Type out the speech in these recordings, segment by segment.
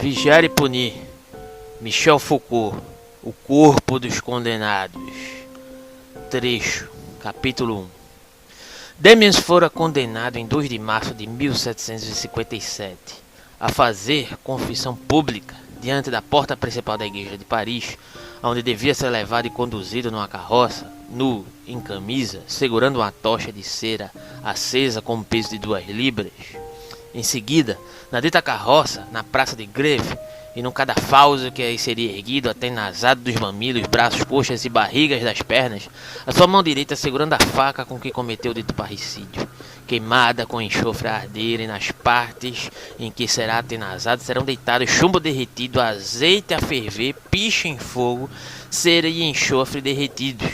Vigiar e punir. Michel Foucault. O corpo dos condenados. Trecho. Capítulo 1. Damiens fora condenado em 2 de março de 1757 a fazer confissão pública diante da porta principal da igreja de Paris, onde devia ser levado e conduzido numa carroça, nu, em camisa, segurando uma tocha de cera acesa com um peso de 2 libras. Em seguida, na dita carroça, na praça de Greve, e num cadafalso que aí seria erguido até nasado dos mamilos, braços, coxas e barrigas das pernas, a sua mão direita segurando a faca com que cometeu o dito parricídio, queimada com enxofre a arder, e nas partes em que será atenazado serão deitados chumbo derretido, azeite a ferver, piche em fogo, cera e enxofre derretidos.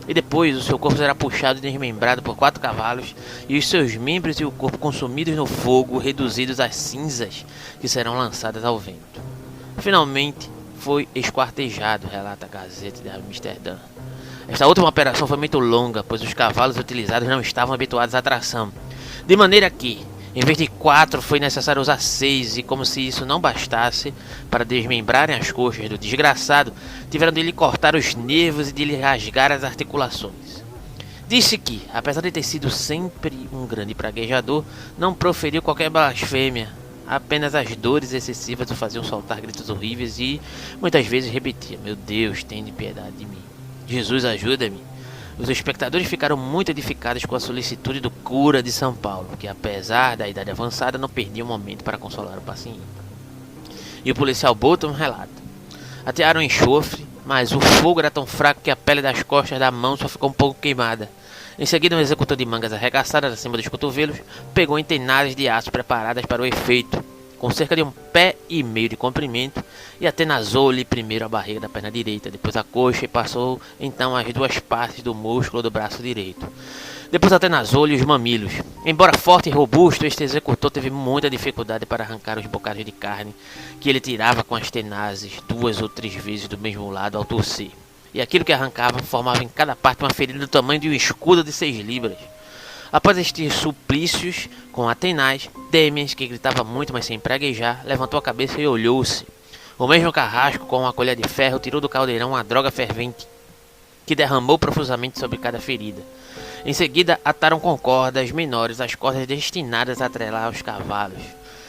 E depois o seu corpo será puxado e desmembrado por 4 cavalos, e os seus membros e o corpo consumidos no fogo, reduzidos às cinzas que serão lançadas ao vento. Finalmente foi esquartejado, relata a Gazeta de Amsterdã. Esta última operação foi muito longa, pois os cavalos utilizados não estavam habituados à tração, de maneira que, em vez de 4, foi necessário usar 6, e como se isso não bastasse, para desmembrarem as coxas do desgraçado, tiveram de lhe cortar os nervos e de lhe rasgar as articulações. Disse que, apesar de ter sido sempre um grande praguejador, não proferiu qualquer blasfêmia, apenas as dores excessivas o faziam soltar gritos horríveis e, muitas vezes, repetia: "Meu Deus, tenha piedade de mim. Jesus, ajuda-me." Os espectadores ficaram muito edificados com a solicitude do cura de São Paulo, que apesar da idade avançada não perdia um momento para consolar o paciente. E o policial Bolton relata: atearam enxofre, mas o fogo era tão fraco que a pele das costas da mão só ficou um pouco queimada. Em seguida, um executor de mangas arregaçadas acima dos cotovelos pegou entenadas de aço preparadas para o efeito, com cerca de 1,5 pé de comprimento, e atenazou-lhe primeiro a barriga da perna direita, depois a coxa e passou então as 2 partes do músculo do braço direito. Depois atenazou-lhe os mamilos. Embora forte e robusto, este executor teve muita dificuldade para arrancar os bocados de carne que ele tirava com as tenazes 2 ou 3 vezes do mesmo lado ao torcer. E aquilo que arrancava formava em cada parte uma ferida do tamanho de um escudo de 6 libras. Após estes suplícios com Atenaz, Damiens, que gritava muito mas sem praguejar, levantou a cabeça e olhou-se. O mesmo carrasco com uma colher de ferro tirou do caldeirão uma droga fervente que derramou profusamente sobre cada ferida. Em seguida, ataram com cordas menores as cordas destinadas a atrelar os cavalos,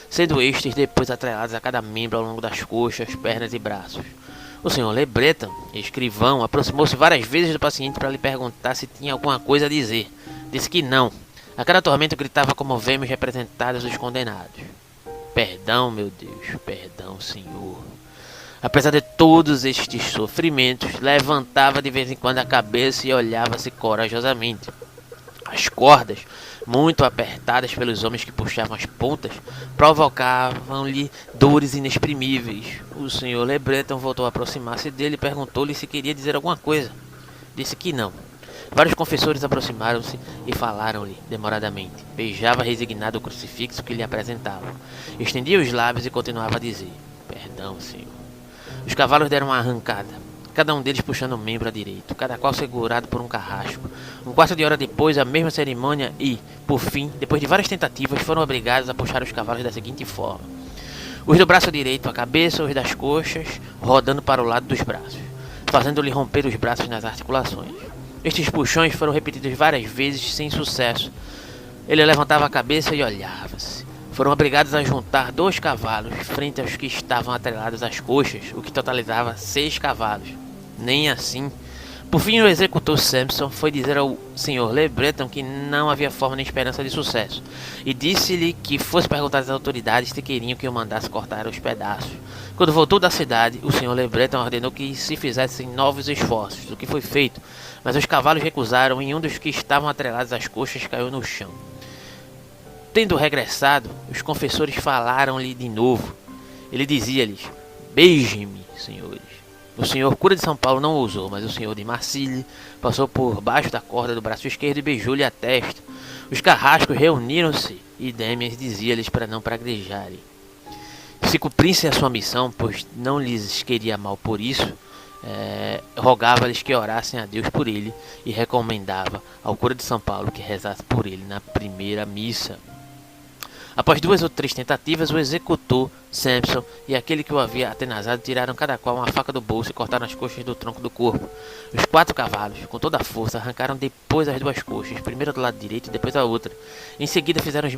sendo estes depois atrelados a cada membro ao longo das coxas, pernas e braços. O Sr. Le Breton, escrivão, aproximou-se várias vezes do paciente para lhe perguntar se tinha alguma coisa a dizer. Disse que não. A cada tormento gritava como vemos representados os condenados: "Perdão, meu Deus, perdão, Senhor." Apesar de todos estes sofrimentos, levantava de vez em quando a cabeça e olhava-se corajosamente. As cordas, muito apertadas pelos homens que puxavam as pontas, provocavam-lhe dores inexprimíveis. O Sr. Le Breton voltou a aproximar-se dele e perguntou-lhe se queria dizer alguma coisa. Disse que não. Vários confessores aproximaram-se e falaram-lhe demoradamente. Beijava resignado o crucifixo que lhe apresentavam. Estendia os lábios e continuava a dizer: "Perdão, Senhor." Os cavalos deram uma arrancada, cada um deles puxando um membro à direita, cada qual segurado por um carrasco. 1/4 de hora depois, a mesma cerimônia e, por fim, depois de várias tentativas, foram obrigados a puxar os cavalos da seguinte forma: os do braço direito à cabeça, os das coxas, rodando para o lado dos braços, fazendo-lhe romper os braços nas articulações. Estes puxões foram repetidos várias vezes sem sucesso. Ele levantava a cabeça e olhava-se. Foram obrigados a juntar 2 cavalos frente aos que estavam atrelados às coxas, o que totalizava 6 cavalos. Nem assim. Por fim, o executor Sampson foi dizer ao Sr. Le Breton que não havia forma nem esperança de sucesso, e disse-lhe que fosse perguntar às autoridades se queriam que o mandasse cortar os pedaços. Quando voltou da cidade, o Sr. Le Breton ordenou que se fizessem novos esforços, o que foi feito, mas os cavalos recusaram e um dos que estavam atrelados às coxas caiu no chão. Tendo regressado, os confessores falaram-lhe de novo. Ele dizia-lhes: "Beijem-me, senhores." O senhor cura de São Paulo não ousou, mas o senhor de Marcilly passou por baixo da corda do braço esquerdo e beijou-lhe a testa. Os carrascos reuniram-se e Damiens dizia-lhes para não praguejarem. Se cumprissem a sua missão, pois não lhes queria mal por isso, rogava-lhes que orassem a Deus por ele e recomendava ao cura de São Paulo que rezasse por ele na primeira missa. Após 2 ou 3 tentativas, o executor, Sampson, e aquele que o havia atenazado tiraram cada qual uma faca do bolso e cortaram as coxas do tronco do corpo. Os 4 cavalos, com toda a força, arrancaram depois as 2 coxas, primeiro do lado direito e depois a outra. Em seguida fizeram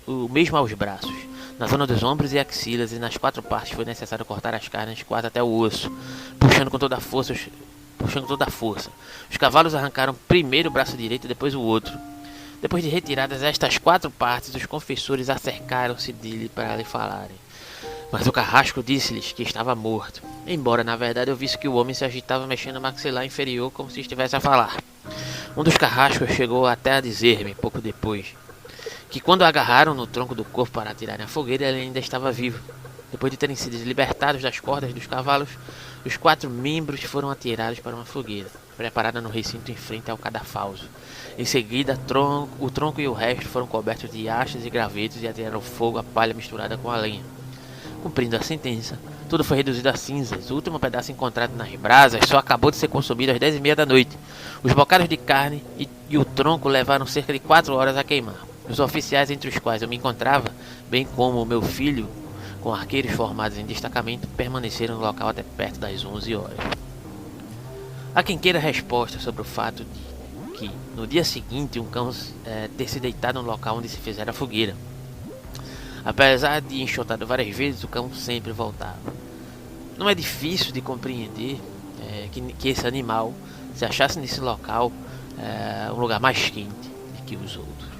o mesmo aos braços, na zona dos ombros e axilas, e nas 4 partes foi necessário cortar as carnes quase até o osso, puxando com toda a força. Os cavalos arrancaram primeiro o braço direito e depois o outro. Depois de retiradas estas 4 partes, os confessores acercaram-se dele para lhe falarem. Mas o carrasco disse-lhes que estava morto, embora na verdade eu visse que o homem se agitava mexendo o maxilar inferior como se estivesse a falar. Um dos carrascos chegou até a dizer-me, pouco depois, que quando o agarraram no tronco do corpo para atirarem a fogueira, ele ainda estava vivo. Depois de terem sido libertados das cordas dos cavalos, os 4 membros foram atirados para uma fogueira, preparada no recinto em frente ao cadafalso. Em seguida, o tronco e o resto foram cobertos de achas e gravetos e atiraram fogo à palha misturada com a lenha. Cumprindo a sentença, tudo foi reduzido a cinzas. O último pedaço encontrado nas brasas só acabou de ser consumido às 10h30 da noite. Os bocados de carne e o tronco levaram cerca de 4 horas a queimar. Os oficiais entre os quais eu me encontrava, bem como o meu filho, com arqueiros formados em destacamento, permaneceram no local até perto das 11 horas. Há quem queira resposta sobre o fato de que, no dia seguinte, um cão ter se deitado no local onde se fizera a fogueira. Apesar de enxotado várias vezes, o cão sempre voltava. Não é difícil de compreender que esse animal se achasse nesse local um lugar mais quente do que os outros.